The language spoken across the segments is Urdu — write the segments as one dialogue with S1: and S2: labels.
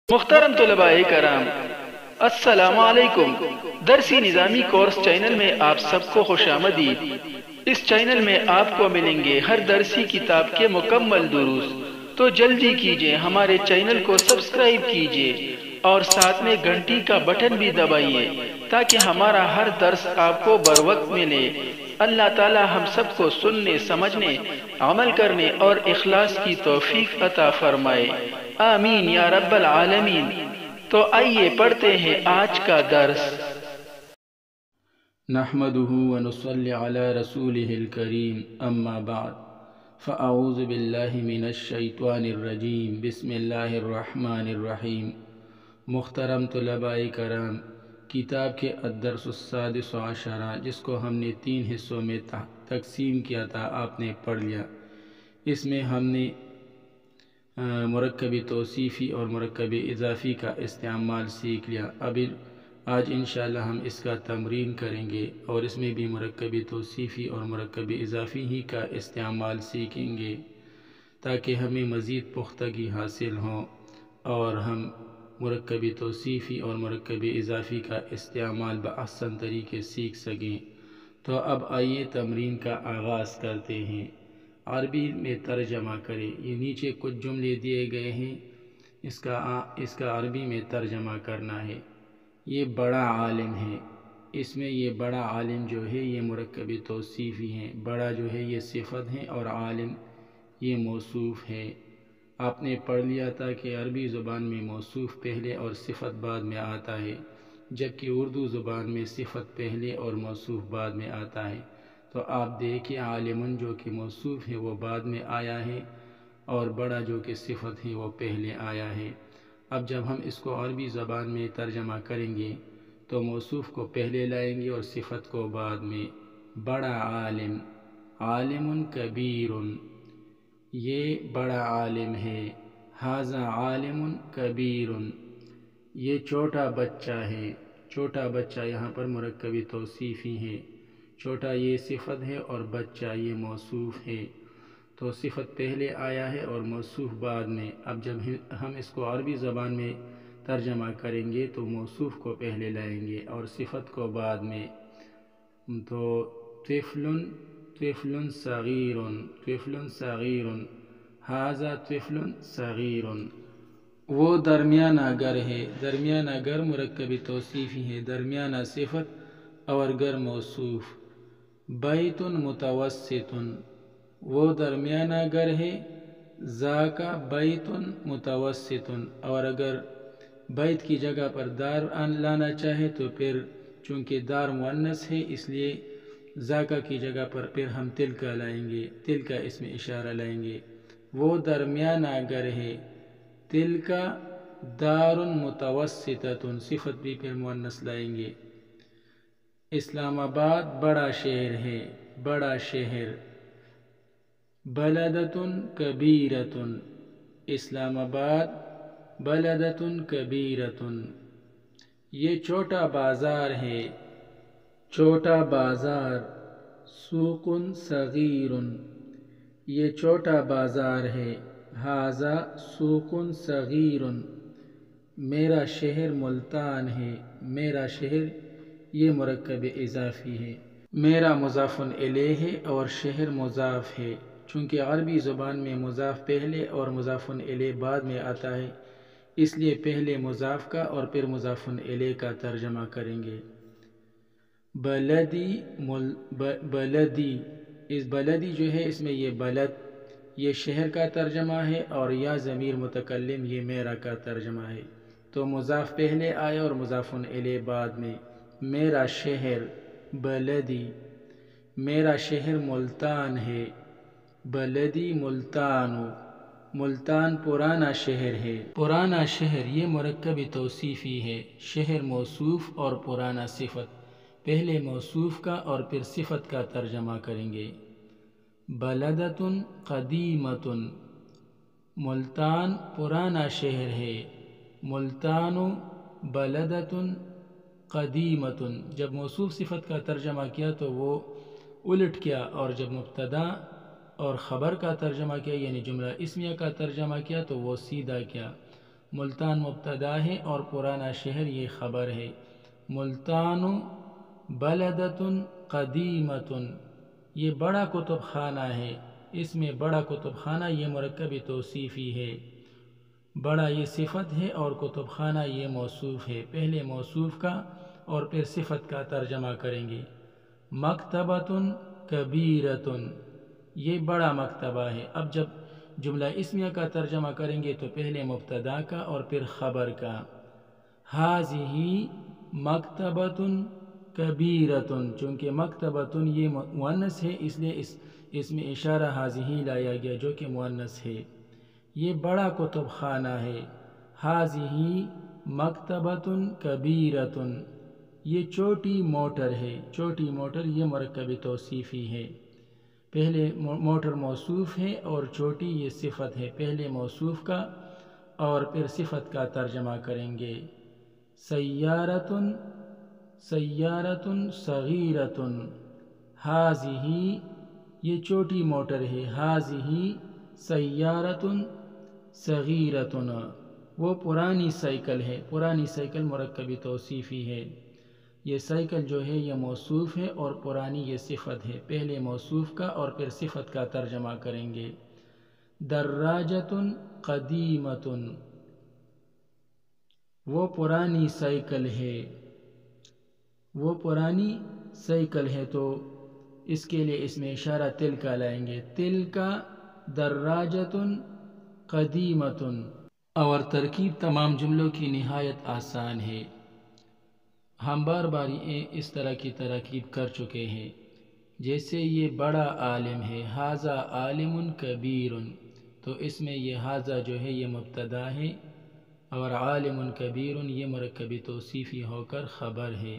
S1: محترم طلباء کرام، السلام علیکم۔ درسی نظامی کورس چینل میں آپ سب کو خوش آمدید۔ اس چینل میں آپ کو ملیں گے ہر درسی کتاب کے مکمل دروس، تو جلدی کیجئے ہمارے چینل کو سبسکرائب کیجئے اور ساتھ میں گھنٹی کا بٹن بھی دبائیے تاکہ ہمارا ہر درس آپ کو بروقت ملے۔ اللہ تعالی ہم سب کو سننے، سمجھنے، عمل کرنے اور اخلاص کی توفیق عطا فرمائے، آمین یا رب العالمین۔ تو آئیے پڑھتے ہیں آج کا درس۔
S2: نحمده ونصلي على رسوله الكريم، اما بعد فاعوذ باللہ من الشیطان الرجیم، بسم اللہ الرحمن الرحیم۔ محترم طلباء کرام، کتاب کے الدرس السادس عشرہ، جس کو ہم نے 3 حصوں میں تقسیم کیا تھا، آپ نے پڑھ لیا۔ اس میں ہم نے مرکب توصیفی اور مرکب اضافی کا استعمال سیکھ لیا۔ ابھی آج انشاءاللہ ہم اس کا تمرین کریں گے اور اس میں بھی مرکب توصیفی اور مرکب اضافی ہی کا استعمال سیکھیں گے تاکہ ہمیں مزید پختگی حاصل ہو اور ہم مرکب توصیفی اور مرکب اضافی کا استعمال بأحسن طریقے سیکھ سکیں۔ تو اب آئیے تمرین کا آغاز کرتے ہیں۔ عربی میں ترجمہ کریں۔ یہ نیچے کچھ جملے دیے گئے ہیں، اس کا عربی میں ترجمہ کرنا ہے۔ یہ بڑا عالم ہے، اس میں یہ بڑا عالم جو ہے یہ مرکب توصیفی ہے۔ بڑا جو ہے یہ صفت ہے اور عالم یہ موصوف ہے۔ آپ نے پڑھ لیا تھا کہ عربی زبان میں موصوف پہلے اور صفت بعد میں آتا ہے، جبکہ اردو زبان میں صفت پہلے اور موصوف بعد میں آتا ہے۔ تو آپ دیکھیں عالمن جو کہ موصوف ہے وہ بعد میں آیا ہے اور بڑا جو کہ صفت ہے وہ پہلے آیا ہے۔ اب جب ہم اس کو عربی زبان میں ترجمہ کریں گے تو موصوف کو پہلے لائیں گے اور صفت کو بعد میں۔ بڑا عالم، عالم کبیر، یہ بڑا عالم ہے۔ ھذا عالم کبیر، یہ چھوٹا بچہ ہے۔ چھوٹا بچہ یہاں پر مرکب توصیفی ہے۔ چھوٹا یہ صفت ہے اور بچہ یہ موصوف ہے، تو صفت پہلے آیا ہے اور موصوف بعد میں۔ اب جب ہم اس کو عربی زبان میں ترجمہ کریں گے تو موصوف کو پہلے لائیں گے اور صفت کو بعد میں۔ تو طفل، طفل صغیر، طفل صغیر، ھذا طفل صغیر، وہ درمیانہ گر ہے۔ درمیانہ گر مرکب توصیفی ہے، درمیانہ صفت اور گر موصوف۔ بیت متوسط، وہ درمیانہ گر ہے۔ ذاک بیت متوسط، اور اگر بیت کی جگہ پر دار لانا چاہے تو پھر چونکہ دار مؤنث ہے اس لیے ذاک کی جگہ پر پھر ہم تلک لائیں گے، تلک اس میں اشارہ لائیں گے۔ وہ درمیانہ گر ہے۔ تلک دار متوسطۃ، صفت بھی پھر مؤنث لائیں گے۔ اسلام آباد بڑا شہر ہے، بڑا شہر۔ بلدۃ کبیرۃ، اسلام آباد بلدۃ کبیرۃ، یہ چھوٹا بازار ہے، چھوٹا بازار۔ سوق صغیر، یہ چھوٹا بازار ہے۔ ھذا سوق صغیر، میرا شہر ملتان ہے۔ میرا شہر یہ مرکب اضافی ہے۔ میرا مضاف الیہ ہے اور شہر مضاف ہے۔ چونکہ عربی زبان میں مضاف پہلے اور مضاف الیہ بعد میں آتا ہے، اس لیے پہلے مضاف کا اور پھر مضاف الیہ کا ترجمہ کریں گے۔ بلدی، بلدی، اس بلدی جو ہے اس میں یہ بلد یہ شہر کا ترجمہ ہے اور یا ضمیر متکلم یہ میرا کا ترجمہ ہے۔ تو مضاف پہلے آئے اور مضاف الیہ بعد میں۔ میرا شہر بلدی، میرا شہر ملتان ہے۔ بلدی ملتان، ملتان پرانا شہر ہے۔ پرانا شہر یہ مرکب توصیفی ہے، شہر موصوف اور پرانا صفت۔ پہلے موصوف کا اور پھر صفت کا ترجمہ کریں گے۔ بلدۃ قدیمۃ، ملتان پرانا شہر ہے۔ ملتان بلدۃ قدیمۃ، جب موصوف صفت کا ترجمہ کیا تو وہ الٹ کیا، اور جب مبتدا اور خبر کا ترجمہ کیا یعنی جملہ اسمیہ کا ترجمہ کیا تو وہ سیدھا کیا۔ ملتان مبتدا ہے اور پرانا شہر یہ خبر ہے۔ ملتان بلدۃ قدیمۃ، یہ بڑا کتب خانہ ہے، اس میں بڑا کتب خانہ یہ مرکب توصیفی ہے۔ بڑا یہ صفت ہے اور کتب خانہ یہ موصوف ہے۔ پہلے موصوف کا اور پھر صفت کا ترجمہ کریں گے۔ مکتبۃ کبیرۃ، یہ بڑا مکتبہ ہے۔ اب جب جملہ اسمیہ کا ترجمہ کریں گے تو پہلے مبتدا کا اور پھر خبر کا۔ ھذہ مکتبۃ کبیرۃ، چونکہ مکتبۃ یہ مؤنث ہے اس لیے اس میں اشارہ ھذہ لایا گیا جو کہ مؤنث ہے۔ یہ بڑا کتب خانہ ہے۔ ھذہ مکتبۃ کبیرۃ، یہ چھوٹی موٹر ہے۔ چھوٹی موٹر یہ مرکب توصیفی ہے۔ پہلے موٹر موصوف ہے اور چھوٹی یہ صفت ہے۔ پہلے موصوف کا اور پھر صفت کا ترجمہ کریں گے۔ سیارۃ سیارۃ صغیرۃ، ھذہ یہ چھوٹی موٹر ہے۔ ھذہ سیارۃ صغیرۃ، وہ پرانی سائیکل ہے۔ پرانی سائیکل مرکب توصیفی ہے۔ یہ سائیکل جو ہے یہ موصوف ہے اور پرانی یہ صفت ہے۔ پہلے موصوف کا اور پھر صفت کا ترجمہ کریں گے۔ دراجۃ قدیمۃ، وہ پرانی سائیکل ہے۔ وہ پرانی سائیکل ہے تو اس کے لیے اس میں اشارہ تل کا لائیں گے۔ تلک دراجۃ قدیمۃ، اور ترکیب تمام جملوں کی نہایت آسان ہے۔ ہم بار بار اس طرح کی ترکیب کر چکے ہیں۔ جیسے یہ بڑا عالم ہے، ھذا عالم کبیر، تو اس میں یہ ھذا جو ہے یہ مبتدا ہے اور عالم کبیر یہ مرکب توصیفی ہو کر خبر ہے۔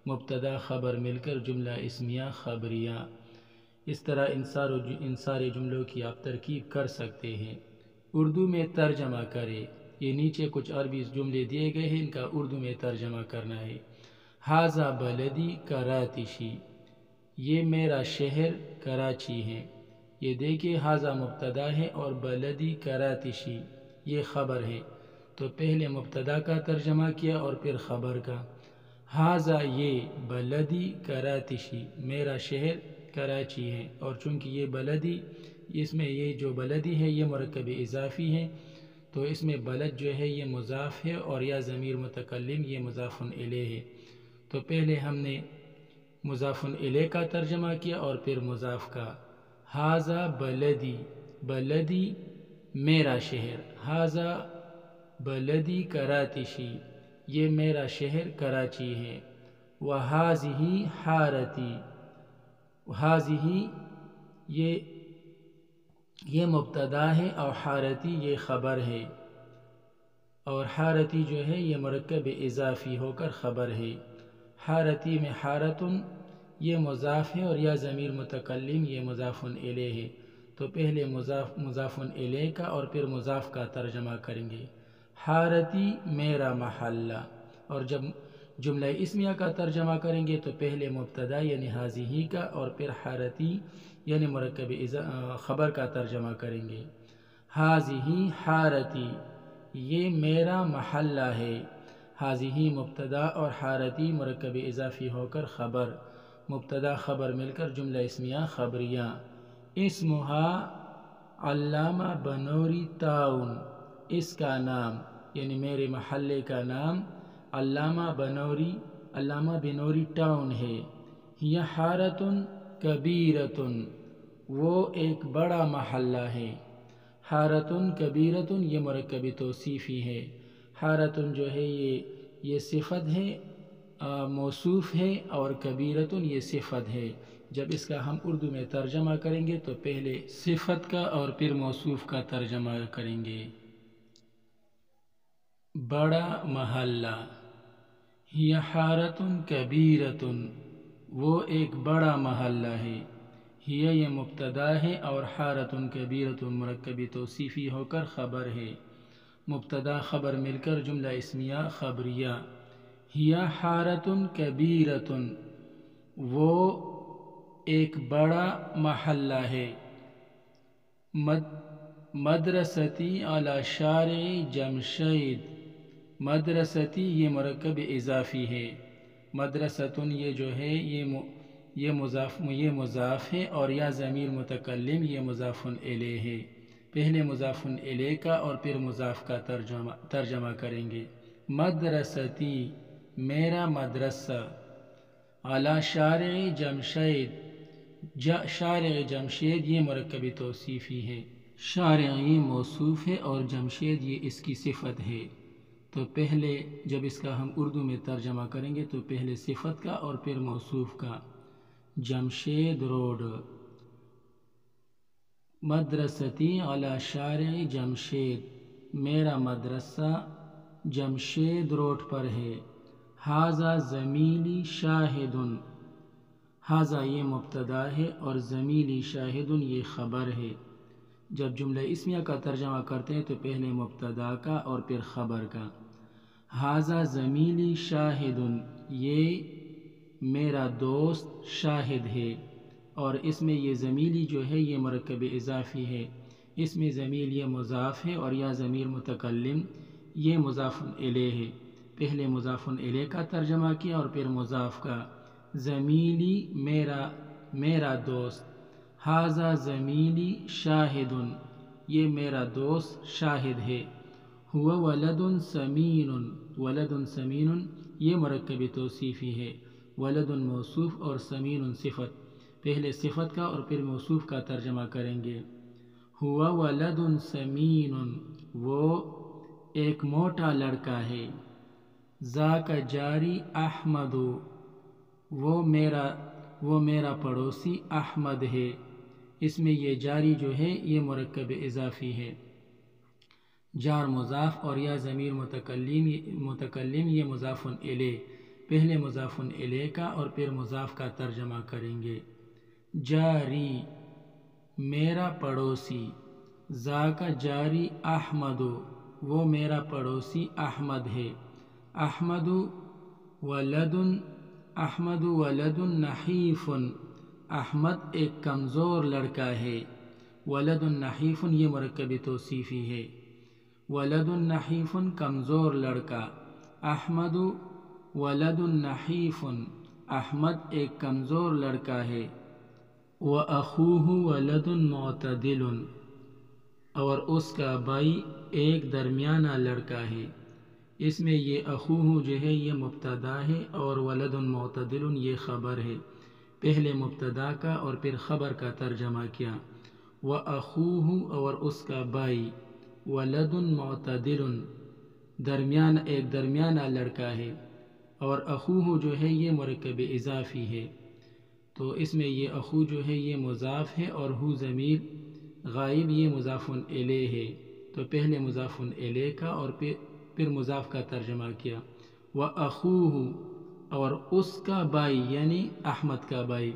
S2: مبتدا خبر مل کر جملہ اسمیہ خبریہ۔ اس طرح ان سارے جملوں کی آپ ترکیب کر سکتے ہیں۔ اردو میں ترجمہ کرے۔ یہ نیچے کچھ عربی جملے دیے گئے ہیں، ان کا اردو میں ترجمہ کرنا ہے۔ ھذا بلدی کراتشی، یہ میرا شہر کراچی ہے۔ یہ دیکھیے ھذا مبتدا ہے اور بلدی کراتشی یہ خبر ہے، تو پہلے مبتدا کا ترجمہ کیا اور پھر خبر کا۔ ھذا یہ بلدی کراتشی، میرا شہر کراچی ہے، اور چونکہ یہ بلدی، اس میں یہ جو بلدی ہے یہ مرکب اضافی ہے، تو اس میں بلد جو ہے یہ مضاف ہے اور یا ضمیر متکلم یہ مضاف الیہ ہے، تو پہلے ہم نے مضاف الیہ کا ترجمہ کیا اور پھر مضاف کا۔ ھذا بلدی، بلدی میرا شہر، ھذا بلدی کراتشی، یہ میرا شہر کراچی ہے۔ وھذہ حارتی، ھذہ یہ مبتدا ہے اور حارتی یہ خبر ہے، اور حارتی جو ہے یہ مرکب اضافی ہو کر خبر ہے۔ حارتی میں حارتن یہ مضاف ہے اور یا ضمیر متکلم یہ مضاف الیہ ہے، تو پہلے مضاف الیہ کا اور پھر مضاف کا ترجمہ کریں گے۔ حارتی میرا محلہ، اور جب جملہ اسمیہ کا ترجمہ کریں گے تو پہلے مبتدا یعنی ھذہ کا اور پھر حارتی یعنی مرکب خبر کا ترجمہ کریں گے۔ ھذہ حارتی، یہ میرا محلہ ہے۔ ھذہ مبتدا اور حارتی مرکب اضافی ہو کر خبر، مبتدا خبر مل کر جملہ اسمیہ خبریہ۔ اسمہا علامہ بنوری ٹاؤن، اس کا نام یعنی میرے محلے کا نام علامہ بنوری ٹاؤن ہے۔ ہی حارۃ کبیرۃ، وہ ایک بڑا محلہ ہے۔ حارۃ کبیرۃ یہ مرکب توصیفی ہے۔ حارۃ جو ہے یہ صفت ہے، موصوف ہے، اور کبیرۃ یہ صفت ہے۔ جب اس کا ہم اردو میں ترجمہ کریں گے تو پہلے صفت کا اور پھر موصوف کا ترجمہ کریں گے۔ بڑا محلہ، ہی حارۃ کبیرۃ، وہ ایک بڑا محلہ ہے۔ ہی یہ مبتدا ہے اور حارۃ کبیرۃ مرکب توصیفی ہو کر خبر ہے۔ مبتدا خبر مل کر جملہ اسمیہ خبریہ۔ ہی حارۃ کبیرۃ، وہ ایک بڑا محلہ ہے۔ مدرستی علی شارع جمشید، مدرستی یہ مرکب اضافی ہے، مدرستن یہ جو ہے یہ مضاف ہے، اور یا ضمیر متکلم یہ مضاف الیہ ہے۔ پہلے مضاف الیہ کا اور پھر مضاف کا ترجمہ کریں گے۔ مدرستی میرا مدرسہ، علی شارع جمشید، شارع جمشید یہ مرکب توصیفی ہے، شارع یہ موصوف ہے اور جمشید یہ اس کی صفت ہے۔ تو پہلے جب اس کا ہم اردو میں ترجمہ کریں گے تو پہلے صفت کا اور پھر موصوف کا۔ جمشید روڈ، مدرستی علی شارع جمشید، میرا مدرسہ جمشید روڈ پر ہے۔ ھذا زمیلی شاہد، ھذا یہ مبتدا ہے اور زمیلی شاہد یہ خبر ہے۔ جب جملہ اسمیہ کا ترجمہ کرتے ہیں تو پہلے مبتدا کا اور پھر خبر کا۔ ھذا زمیلی شاہد، یہ میرا دوست شاہد ہے، اور اس میں یہ زمیلی جو ہے یہ مرکب اضافی ہے، اس میں ضمیر یہ مضاف ہے اور یا ضمیر متکلم یہ مضاف الیہ ہے۔ پہلے مضاف الیہ کا ترجمہ کیا اور پھر مضاف کا۔ زمیلی میرا دوست، ھذا زمیلی شاہد، یہ میرا دوست شاہد ہے۔ ہوا ولد سمین، ولد سمین یہ مرکب توصیفی ہے، ولد موصوف اور سمین صفت۔ پہلے صفت کا اور پھر موصوف کا ترجمہ کریں گے۔ ہوا ولد سمین، وہ ایک موٹا لڑکا ہے۔ ذاک جاری احمد، وہ میرا پڑوسی احمد ہے، اس میں یہ جاری جو ہے یہ مرکب اضافی ہے، جار مضاف اور یا ضمیر متکلم یہ مضاف الیہ، پہلے مضاف الیہ کا اور پھر مضاف کا ترجمہ کریں گے۔ جاری میرا پڑوسی، ذاک جاری احمد، وہ میرا پڑوسی احمد ہے۔ احمد ولد نحیف، احمد ایک کمزور لڑکا ہے۔ ولد نحیف یہ مرکب توصیفی ہے، ولد نحیف کمزور لڑکا۔ احمد ولد نحیف، احمد ایک کمزور لڑکا ہے۔ وَأَخُوهُ وَلَدٌ مُعْتَدِلٌ، اور اس کا بھائی ایک درمیانہ لڑکا ہے۔ اس میں یہ اخوہ جو ہے یہ مبتدا ہے اور ولد معتدل یہ خبر ہے، پہلے مبتدا کا اور پھر خبر کا ترجمہ کیا۔ وَأَخُوهُ اور اس کا بھائی، ولد معتدل ایک درمیانہ لڑکا ہے، اور اخوہ جو ہے یہ مرکب اضافی ہے، تو اس میں یہ اخو جو ہے یہ مضاف ہے اور ہو ضمیر غائب یہ مضاف الیہ ہے، تو پہلے مضاف الیہ کا اور پھر مضاف کا ترجمہ کیا۔ وَأَخُوهُ اور اس کا بھائی یعنی احمد کا بھائی،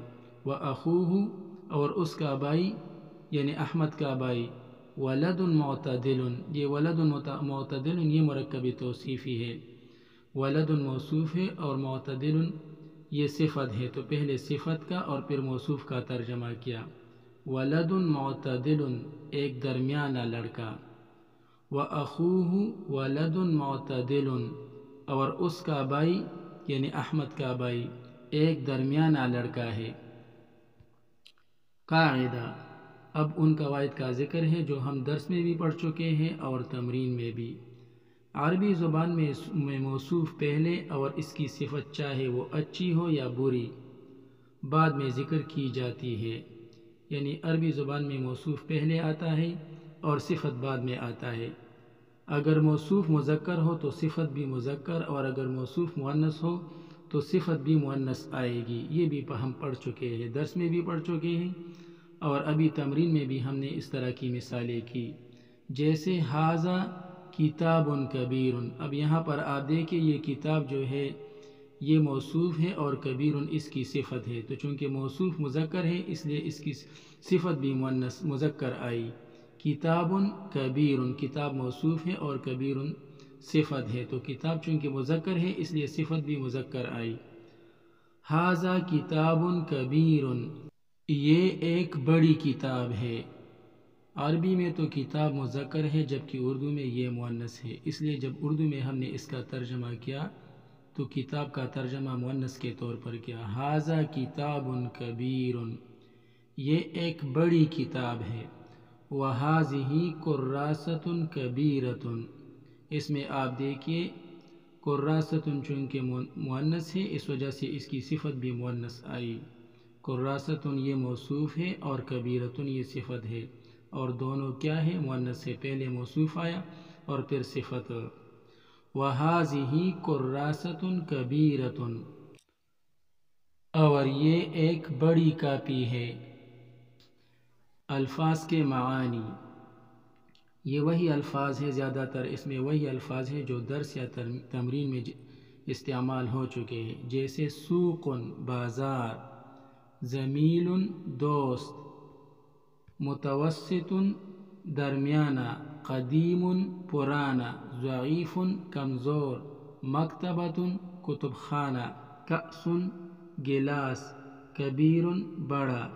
S2: وَأَخُوهُ اور اس کا بھائی یعنی احمد کا بھائی، ولد معتدل یہ ولد معتدل یہ مرکب توصیفی ہے، ولد موصوف ہے اور معتدل یہ صفت ہے، تو پہلے صفت کا اور پھر موصوف کا ترجمہ کیا۔ ولد معتدل ایک درمیانہ لڑکا۔ وَأَخُوهُ ولد معتدل اور اس کا بھائی یعنی احمد کا بھائی ایک درمیانہ لڑکا ہے۔ قاعدہ، اب ان قواعد کا ذکر ہے جو ہم درس میں بھی پڑھ چکے ہیں اور تمرین میں بھی۔ عربی زبان میں موصوف پہلے اور اس کی صفت چاہے وہ اچھی ہو یا بری بعد میں ذکر کی جاتی ہے، یعنی عربی زبان میں موصوف پہلے آتا ہے اور صفت بعد میں آتا ہے۔ اگر موصوف مذکر ہو تو صفت بھی مذکر، اور اگر موصوف مؤنث ہو تو صفت بھی مؤنث آئے گی، یہ بھی ہم پڑھ چکے ہیں، درس میں بھی پڑھ چکے ہیں اور ابھی تمرین میں بھی ہم نے اس طرح کی مثالیں کی، جیسے ھذا کتاب کبیر۔ اب یہاں پر آپ دیکھیں یہ کتاب جو ہے یہ موصوف ہے اور کبیر اس کی صفت ہے، تو چونکہ موصوف مذکر ہے اس لیے اس کی صفت بھی مؤنث مذکر آئی۔ کتاب کبیر، کتاب موصوف ہے اور کبیر صفت ہے، تو کتاب چونکہ مذکر ہے اس لیے صفت بھی مذکر آئی۔ ھذا کتاب کبیر، یہ ایک بڑی کتاب ہے۔ عربی میں تو کتاب مذکر ہے جبکہ اردو میں یہ مؤنث ہے، اس لیے جب اردو میں ہم نے اس کا ترجمہ کیا تو کتاب کا ترجمہ مؤنث کے طور پر کیا۔ ھذا کتاب کبیر، یہ ایک بڑی کتاب ہے۔ وَھٰذِھِ کُرّاسَۃٌ کبیرۃ، اس میں آپ دیکھیے کُرّاسَۃٌ چونکہ مؤنث ہے اس وجہ سے اس کی صفت بھی مؤنث آئی۔ کُرّاسَۃٌ یہ موصوف ہے اور کبیرۃ یہ صفت ہے، اور دونوں کیا ہے؟ مؤنث سے پہلے موصوف آیا اور پھر صفت۔ وَھٰذِھِ کُرّاسَۃٌ کبیرۃ، اور یہ ایک بڑی کاپی ہے۔ الفاظ کے معانی، یہ وہی الفاظ ہیں، زیادہ تر اس میں وہی الفاظ ہیں جو درس یا تمرین میں استعمال ہو چکے ہیں، جیسے سوق بازار، زمیل دوست، متوسط درمیانہ، قدیم پرانا، ضعیف کمزور، مکتبۃ کتب خانہ، کأس گلاس، کبیر بڑا،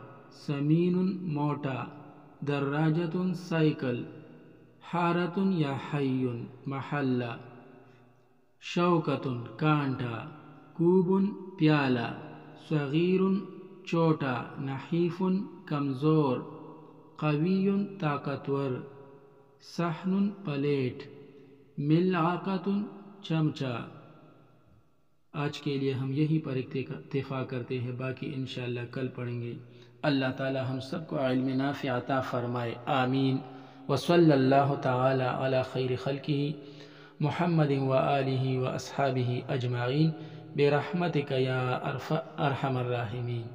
S2: سمین موٹا، دراجۃ سائیکل، حارۃ یا حی محلہ، شوکۃ کانٹا، کوب پیالہ، صغیر چھوٹا، نحیف کمزور، قوی طاقتور، صحن پلیٹ، ملعقۃ چمچہ۔ آج کے لیے ہم یہی پر اکتفا کرتے ہیں، باقی انشاءاللہ کل پڑھیں گے۔ اللہ تعالی ہم سب کو علم نافع عطا فرمائے، آمین۔ وصلی اللہ تعالی علی خیر خلقہ محمد وآلہ واصحابہ اجمعین برحمتک یا ارحم الراحمین۔